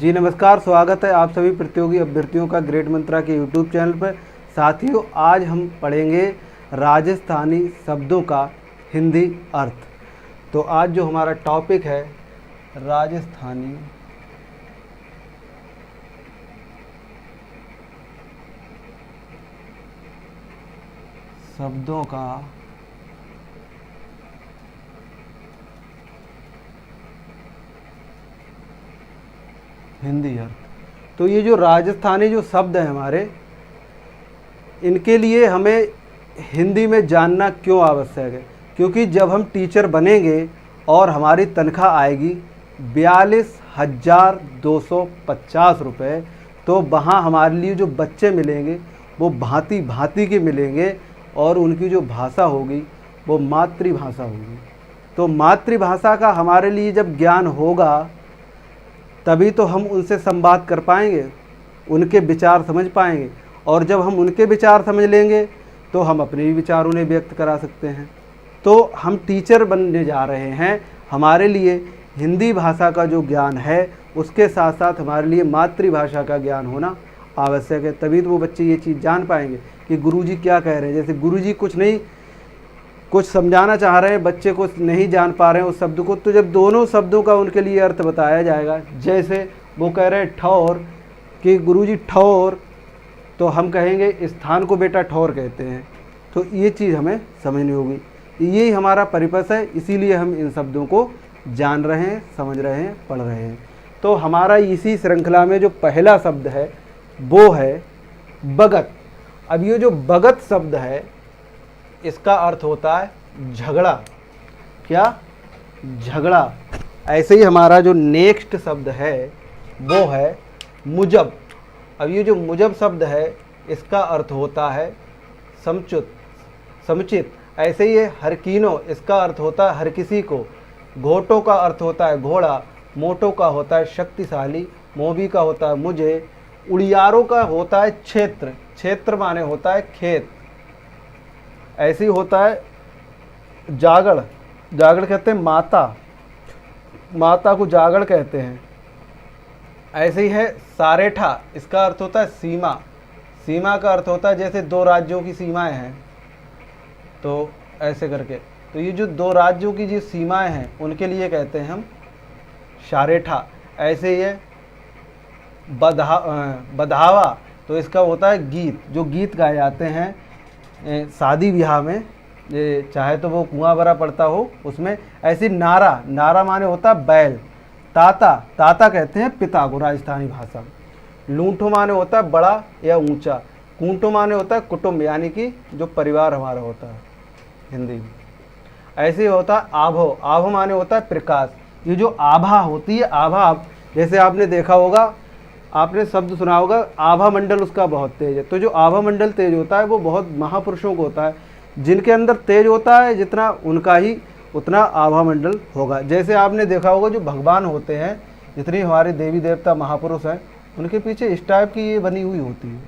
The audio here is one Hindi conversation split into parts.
जी नमस्कार, स्वागत है आप सभी प्रतियोगी अभ्यर्थियों का ग्रेड मंत्रा के यूट्यूब चैनल पर। साथियों, आज हम पढ़ेंगे राजस्थानी शब्दों का हिंदी अर्थ। तो आज जो हमारा टॉपिक है राजस्थानी शब्दों का हिंदी अर्थ। तो ये जो राजस्थानी जो शब्द हैं हमारे, इनके लिए हमें हिंदी में जानना क्यों आवश्यक है? क्योंकि जब हम टीचर बनेंगे और हमारी तनख्वाह आएगी 42,250 रुपये, तो वहाँ हमारे लिए जो बच्चे मिलेंगे वो भांति भांति के मिलेंगे और उनकी जो भाषा होगी वो मातृभाषा होगी। तो मातृभाषा का हमारे लिए जब ज्ञान होगा तभी तो हम उनसे संवाद कर पाएंगे, उनके विचार समझ पाएंगे, और जब हम उनके विचार समझ लेंगे तो हम अपने भी विचार उन्हें व्यक्त करा सकते हैं। तो हम टीचर बनने जा रहे हैं, हमारे लिए हिंदी भाषा का जो ज्ञान है उसके साथ साथ हमारे लिए मातृभाषा का ज्ञान होना आवश्यक है। तभी तो वो बच्चे ये चीज़ जान पाएंगे कि गुरुजी क्या कह रहे हैं। जैसे गुरुजी कुछ समझाना चाह रहे हैं, बच्चे कुछ नहीं जान पा रहे हैं उस शब्द को, तो जब दोनों शब्दों का उनके लिए अर्थ बताया जाएगा, जैसे वो कह रहे हैं ठौर कि गुरुजी ठौर, तो हम कहेंगे स्थान को बेटा ठौर कहते हैं। तो ये चीज़ हमें समझनी होगी। यही हमारा परिपथ है, इसीलिए हम इन शब्दों को जान रहे हैं, समझ रहे हैं, पढ़ रहे हैं। तो हमारा इसी श्रृंखला में जो पहला शब्द है वो है बगत। अब ये जो बगत शब्द है इसका अर्थ होता है झगड़ा। क्या? झगड़ा। ऐसे ही हमारा जो नेक्स्ट शब्द है वो है मुजब। अब ये जो मुजब शब्द है इसका अर्थ होता है समुचित। ऐसे ही है हरकीनो, इसका अर्थ होता है हर किसी को। घोटो का अर्थ होता है घोड़ा। मोटो का होता है शक्तिशाली। मोबी का होता है मुझे। उड़ियारो का होता है क्षेत्र। क्षेत्र माने होता है खेत। ऐसे ही होता है जागड़। जागड़ कहते हैं माता, माता को जागड़ कहते हैं। ऐसे ही है सारेठा, इसका अर्थ होता है सीमा। सीमा का अर्थ होता है जैसे दो राज्यों की सीमाएं हैं, तो ऐसे करके, तो ये जो दो राज्यों की जो सीमाएं हैं उनके लिए कहते हैं हम सारेठा। ऐसे ही है बधावा, तो इसका होता है गीत, जो गीत गाए जाते हैं शादी ब्याह में, चाहे तो वो कुआं भरा पड़ता हो उसमें। ऐसी नारा, नारा माने होता है बैल। ताता, ताता कहते हैं पिता को राजस्थानी भाषा में। लूंठो माने होता है बड़ा या ऊंचा। कूंटो माने होता है कुटुंब, यानी कि जो परिवार हमारा होता है हिंदी में। ऐसे ही होता है आभो। आभो माने होता है प्रकाश। ये जो आभा होती है, आभा, जैसे आपने देखा होगा, आपने शब्द सुना होगा आभा मंडल उसका बहुत तेज है। तो जो आभा मंडल तेज होता है वो बहुत महापुरुषों को होता है। जिनके अंदर तेज होता है जितना, उनका ही उतना आभा मंडल होगा। जैसे आपने देखा होगा जो भगवान होते हैं, जितनी हमारे देवी देवता महापुरुष हैं, उनके पीछे इस टाइप की ये बनी हुई होती है,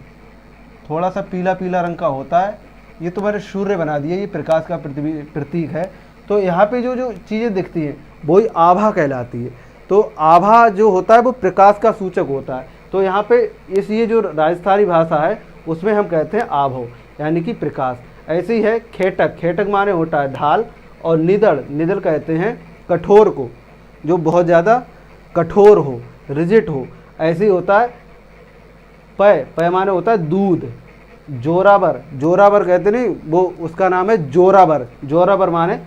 थोड़ा सा पीला पीला रंग का होता है। ये तो मैंने सूर्य बना दिया, ये प्रकाश का प्रतीक है। तो यहाँ पे जो जो चीज़ें दिखती हैं वही आभा कहलाती है। तो आभा जो होता है वो प्रकाश का सूचक होता है। तो यहाँ पे ये जो राजस्थानी भाषा है उसमें हम कहते हैं आभो, यानी कि प्रकाश। ऐसे ही है खेटक। खेटक माने होता है ढाल। और निदड़, निदड़ कहते हैं कठोर को, जो बहुत ज़्यादा कठोर हो, रिजिड हो। ऐसे ही होता है पय माने होता है दूध। जोरावर, जोरावर कहते नहीं, वो उसका नाम है जोरावर। जोरावर माने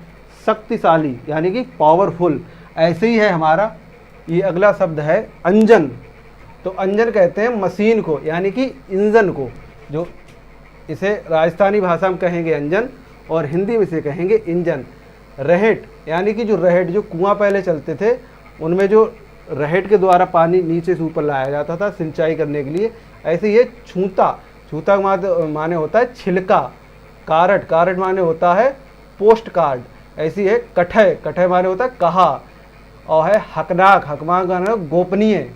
शक्तिशाली, यानी कि पावरफुल। ऐसे ही है हमारा ये अगला शब्द है अंजन। तो अंजन कहते हैं मशीन को, यानी कि इंजन को। जो इसे राजस्थानी भाषा में कहेंगे अंजन और हिंदी में से कहेंगे इंजन। रहेट, यानी कि जो रहेट, जो कुआं पहले चलते थे उनमें जो रहेट के द्वारा पानी नीचे से ऊपर लाया जाता था सिंचाई करने के लिए। ऐसे ही छूता। छूता माने होता है छिलका। कारट, कारट माने होता है पोस्ट कार्ड। ऐसी है कठय, कठय माने होता है कहा। और है हकनाक, हकनाक माने गोपनीय,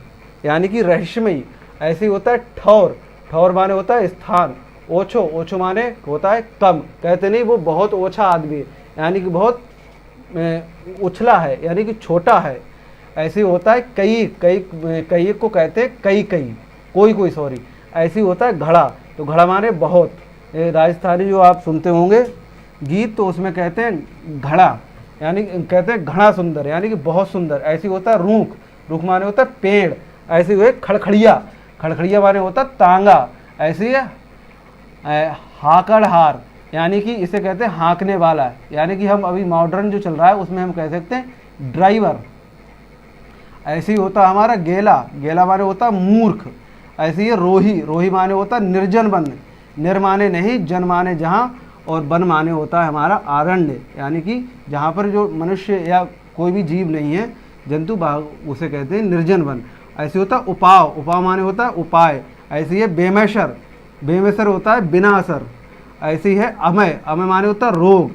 यानी कि रहस्यमयी। ऐसे ही होता है ठौर। ठौर माने होता है स्थान। ओछो, ओछो माने होता है कम। कहते नहीं वो बहुत ओछा आदमी है, यानी कि बहुत उछला है, यानी कि छोटा है। ऐसे होता है कई कई, कई को कहते हैं कई कई, कोई कोई सॉरी। ऐसे होता है घड़ा, तो घड़ा माने बहुत। ये राजस्थानी जो आप सुनते होंगे गीत, तो उसमें कहते हैं घड़ा, यानी कहते हैं घड़ा सुंदर, यानी कि बहुत सुंदर। ऐसे होता है रूख, रूख माने होता है पेड़। ऐसे हुए खड़खड़िया, खड़खड़िया माने होता है तांगा। ऐसे है हाकड़हार, यानी कि इसे कहते हैं हाँकने वाला, यानी कि हम अभी मॉडर्न जो चल रहा है उसमें हम कह सकते हैं ड्राइवर। ऐसे ही होता है हमारा गेला, गेला माने होता है मूर्ख। ऐसे ही रोही, रोही माने होता है निर्जन वन, निर माने नहीं, जन माने जहाँ, और वन माने होता है हमारा आरण्य, यानी कि जहाँ पर जो मनुष्य या कोई भी जीव नहीं है, जंतु भाग, उसे कहते हैं निर्जन वन। ऐसे होता है उपाव, उपाव माने होता है उपाय। ऐसे ही है बेमेसर, बेमेसर होता है बिना असर। ऐसे ही है अमय, अमय माने होता है रोग।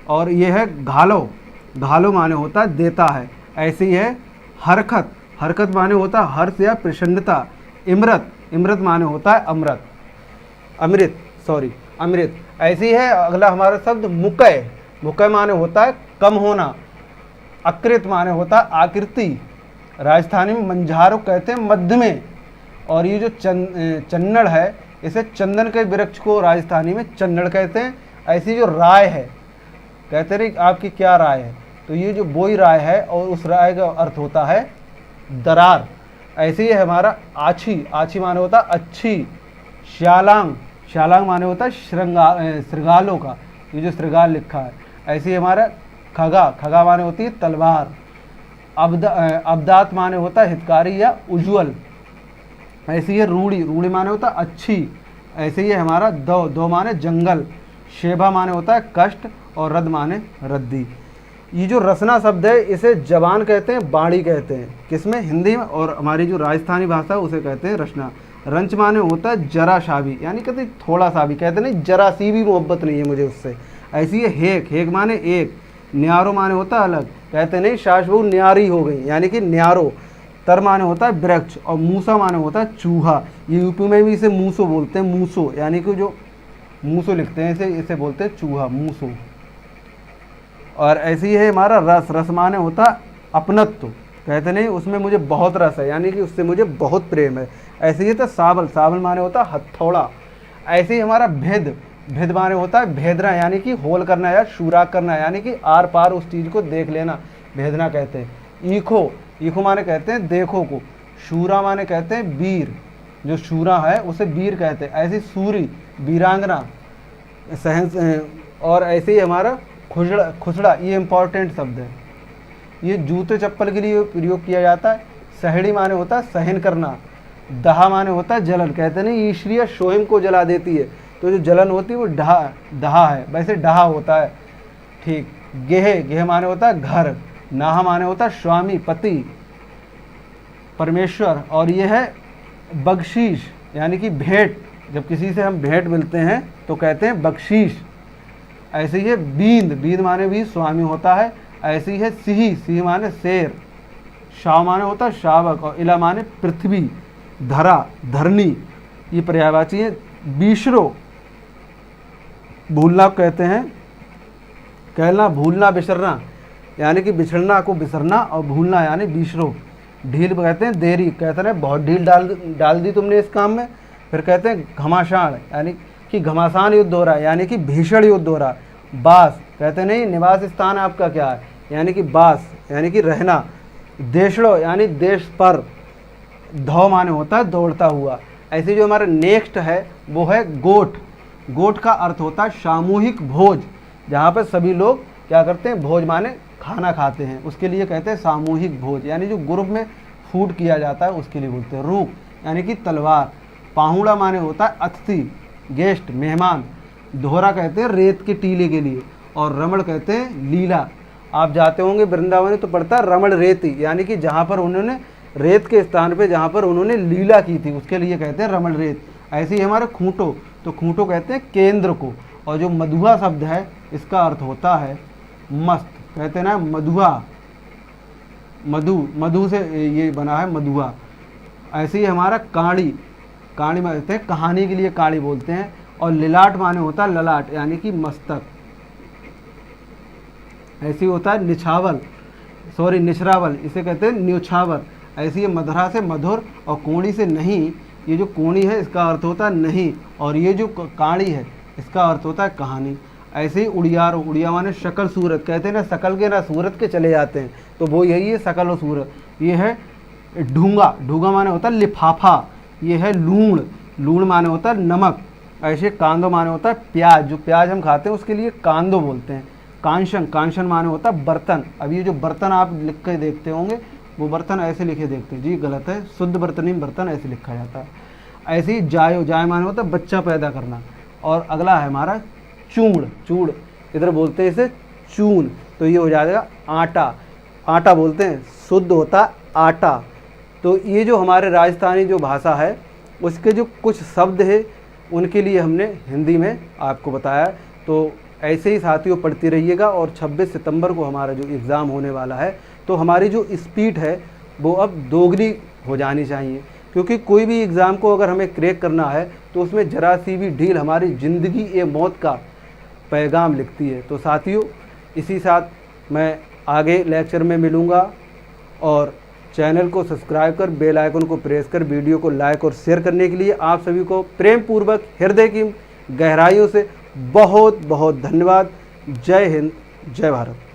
और ये है घालो, घालो माने होता है देता है। ऐसे ही है हरकत, हरकत माने होता है हर्ष या प्रसन्नता। इमरत, इमरत माने होता है अमृत, अमृत सॉरी अमृत। ऐसे ही है अगला हमारा शब्द मुकय, मुकय माने होता है कम होना। अकृत माने होता है आकृति, राजस्थानी में मंझारो कहते हैं मध्य में। और ये जो चन्नड़ है, इसे चंदन के वृक्ष को राजस्थानी में चन्नड़ कहते हैं। ऐसी जो राय है, कहते हैं आपकी क्या राय है, तो ये जो बोई राय है, और उस राय का अर्थ होता है दरार। ऐसे ही है हमारा आछी, आछी माने होता है अच्छी। श्यालांग, श्यालांग माने होता है श्रृंगालों का, ये जो श्रृंगाल लिखा है। ऐसे ही हमारा खगा, खगा माने होती है तलवार। अबदात माने होता है हितकारी या उज्ज्वल। ऐसे ही है रूढ़ी, रूढ़ी माने होता है अच्छी। ऐसे ही है हमारा दो, दो माने जंगल। शेभा माने होता है कष्ट, और रद माने रद्दी। ये जो रसना शब्द है, इसे जबान कहते हैं, बाणी कहते हैं, किसमें, हिंदी में। और हमारी जो राजस्थानी भाषा है उसे कहते हैं रसना। रंच माने होता है जरा सा भी, यानी कहते थोड़ा सा भी, कहते नहीं जरा सी भी मोहब्बत नहीं है मुझे उससे। ऐसी है हेक, हेक माने एक। न्यारो माने होता है अलग, कहते नहीं सास बहू न्यारी हो गई, यानी कि न्यारो। तर माने होता है वृक्ष, और मूसा माने होता है चूहा। ये यूपी में भी इसे मूसो बोलते हैं, मूसो, यानी कि जो मूसो लिखते हैं इसे बोलते हैं चूहा, मूसो। और ऐसे ही है हमारा रस, रस माने होता है अपनत्व, कहते नहीं उसमें मुझे बहुत रस है, यानी कि उससे मुझे बहुत प्रेम है। ऐसे ही था साबल, साबल माने होता है हथौड़ा। ऐसे ही हमारा भेद, भेद माने होता है भेदना, यानी कि होल करना या सुराग करना, यानी कि आर पार उस चीज़ को देख लेना, भेदना कहते हैं। ईखो, ईखो माने कहते हैं देखो को। शूरा माने कहते हैं वीर, जो शूरा है उसे वीर कहते हैं। ऐसी सूरी, वीरांगना, सहन। और ऐसे ही हमारा खुसड़ा, खुसड़ा ये इंपॉर्टेंट शब्द है, ये जूते चप्पल के लिए प्रयोग किया जाता है। सहड़ी माने होता है सहन करना। दहा माने होता है जलन, कहते नहीं ईश्वरीय स्वयं को जला देती है, तो जो जलन होती है वो दहा है, वैसे डहा होता है, ठीक। गेह, गेह माने होता है घर। नाहा माने होता है स्वामी, पति, परमेश्वर। और ये है बख्शीश, यानी कि भेंट, जब किसी से हम भेंट मिलते हैं तो कहते हैं बख्शीश। ऐसे ही है बींद, बींद माने भी स्वामी होता है। ऐसे ही है सिही, सिही माने शेर। शाव माने होता है शावक, और इला माने पृथ्वी, धरा, धरनी, ये पर्यायवाची है। बीशरो, भूलना कहते हैं, कहना, भूलना, बिसरना, यानी कि बिछड़ना को बिसरना, और भूलना यानी बीशरो। ढील कहते हैं देरी, कहते हैं बहुत ढील डाल दी तुमने इस काम में। फिर कहते हैं घमासान, यानी कि घमासान युद्ध हो रहा है, यानी कि भीषण युद्ध हो रहा है। बास, कहते नहीं निवास स्थान आपका क्या है, यानी कि बास, यानी कि रहना। देशड़ो, यानी देश पर। धौ माने होता है दौड़ता हुआ। ऐसे जो हमारा नेक्स्ट है वो है गोठ। गोठ का अर्थ होता है सामूहिक भोज, जहाँ पर सभी लोग क्या करते हैं, भोज माने खाना खाते हैं, उसके लिए कहते हैं सामूहिक भोज, यानी जो ग्रुप में फूड किया जाता है उसके लिए बोलते हैं। रूप, यानी कि तलवार। पाहुड़ा माने होता है अतिथि, गेस्ट, मेहमान। दोहरा कहते हैं रेत के टीले के लिए, और रमण कहते हैं लीला। आप जाते होंगे वृंदावन तो पड़ता है रमण रेती, यानी कि जहाँ पर उन्होंने रेत के स्थान पे जहाँ पर उन्होंने लीला की थी उसके लिए कहते हैं रमण रेत। ऐसे ही हमारे खूंटो, तो खूंटो कहते हैं केंद्र को। और जो मधुआ शब्द है इसका अर्थ होता है मस्त, कहते हैं ना मधुआ, मधु, मधु से ये बना है मधुआ। ऐसे ही हमारा काड़ी, काड़ी कहते हैं कहानी के लिए काड़ी बोलते हैं। और लिलाट माने होता है ललाट, यानी कि मस्तक। ऐसे ही होता है निछावल, सॉरी निचरावल, इसे कहते हैं न्योछावर। ऐसी ये मधुरा से मधुर और कोणी से नहीं, ये जो कोणी है इसका अर्थ होता है नहीं, और ये जो काणी है इसका अर्थ होता है कहानी। ऐसे ही उड़ियार, उड़िया माने शकल सूरत, कहते हैं ना शकल के ना सूरत के चले जाते हैं, तो वो यही है शकल और सूरत। ये है ढूंगा, ढूंगा माने होता है लिफाफा। ये है लूण, लूण माने होता है नमक। ऐसे कांदो माने होता है प्याज, जो प्याज हम खाते हैं उसके लिए कांदो बोलते हैं। कांशन, कांशन माने होता है बर्तन। अब ये जो बर्तन आप लिख के देखते होंगे वो बर्तन ऐसे लिखे देखते हैं जी, गलत है, शुद्ध बर्तनी में बर्तन ऐसे लिखा जाता है। ऐसे ही जायो, जाय माने होता है बच्चा पैदा करना। और अगला है हमारा चूड़, चूड़ इधर बोलते हैं इसे चून, तो ये हो जाएगा आटा, आटा बोलते हैं, शुद्ध होता है आटा। तो ये जो हमारे राजस्थानी जो भाषा है उसके जो कुछ शब्द है उनके लिए हमने हिंदी में आपको बताया। तो ऐसे ही साथियों पढ़ती रहिएगा, और 26 सितंबर को हमारा जो एग्ज़ाम होने वाला है तो हमारी जो स्पीड है वो अब दोगुनी हो जानी चाहिए, क्योंकि कोई भी एग्ज़ाम को अगर हमें क्रैक करना है तो उसमें ज़रा सी भी ढील हमारी ज़िंदगी ए मौत का पैगाम लिखती है। तो साथियों इसी साथ मैं आगे लेक्चर में मिलूँगा, और चैनल को सब्सक्राइब कर बेल आइकन को प्रेस कर वीडियो को लाइक और शेयर करने के लिए आप सभी को प्रेम पूर्वक हृदय की गहराइयों से बहुत बहुत धन्यवाद। जय हिंद, जय भारत।